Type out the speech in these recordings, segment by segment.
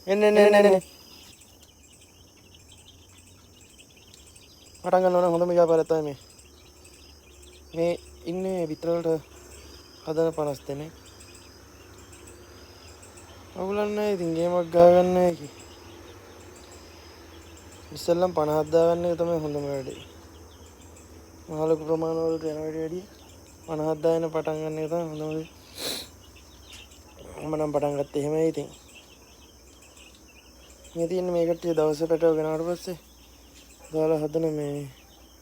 එන්න එන්න එන්න එන්න. පටන් ගන්න ඕන හොඳම ව්‍යාපාරය තමයි මේ ඉන්නේ විතර වලට හදන 50 දෙනෙක්. අවුලක් නැහැ ඉතින් ගේමක් ගහගන්න නැහැ. ඉස්සෙල්ලම 50ක් දාගන්න එක තමයි හොඳම වැඩේ. මහ ලොකු ප්‍රමාණ වලට යන වැඩි 50ක් දාගෙන පටන් ගන්න එක තමයි හොඳම දේ. මම නම් පටන් ගත්තේ එහෙමයි ඉතින්. මේ තියෙන්නේ මේ කට්ටිය දවසේ පැටව ගෙනාවට පස්සේ දාලා හදන මේ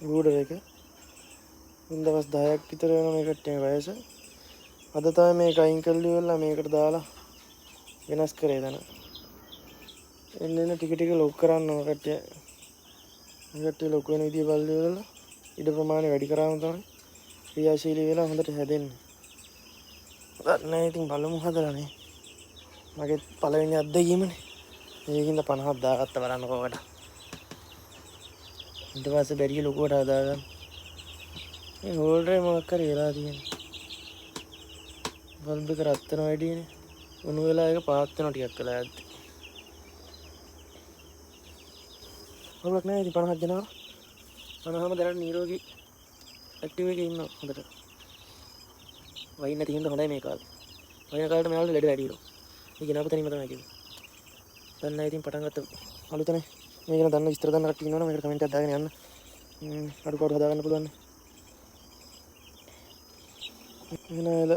බූඩර් එක. ඉන් දවස් 10ක් විතර වෙන මේ කට්ටියගේ වයස. අද තමයි මේක අයින් කරලා ඉවරලා මේකට දාලා වෙනස් කරේ දන. එන්න ටික ටික ලොක් කරන්න ඕන කට්ටිය. මේ කට්ටිය ලොක් වෙන විදිය බලලා ඉවරලා ඉඩ ප්‍රමාණය වැඩි කරාම තමයි ක්‍රියාශීලී වෙලා හොඳට හැදෙන්නේ. දන්නේ ඉතින් බලමු හදලානේ. මගේ පළවෙනි අත්දැකීමනේ. මේකින්ද 50ක් දාගත්ත බලන්න කොකට. ඊට පස්සේ බැරිය ලොකුවට හදාගන්න. මේ හෝල්ඩරේ මොකක් කරේ වෙලා තියෙන්නේ. බල්බ් එක රත් වෙනවා වැඩිනේ. උණු වෙලා එක පාත් වෙනවා ටිකක් වෙලා යද්දි. හොරක් නෑ ඉතින් 50ක් දෙනවා. 50ම දැනට නිරෝගී ඇක්ටිව් එකේ ඉන්නවා හොඳට. වයින් නැති හින්දා හොඳයි මේ කාලේ. වයින් කාලේට මෙයාලට ලෙඩ වැඩි වෙනවා. මේ ගෙනාපු තැනින්ම තමයි කිව්වේ. දැන් නෑ ඉතින් පටන් ගත්ත අලුතනේ. මේ ගැන දන්න විස්තර දන්න කට්ටිය ඉන්නවනේ මේකට කමෙන්ට් එකක් දාගෙන යන්න. අඩුපාඩු හදාගන්න පුළුවන් නේ. එනයිල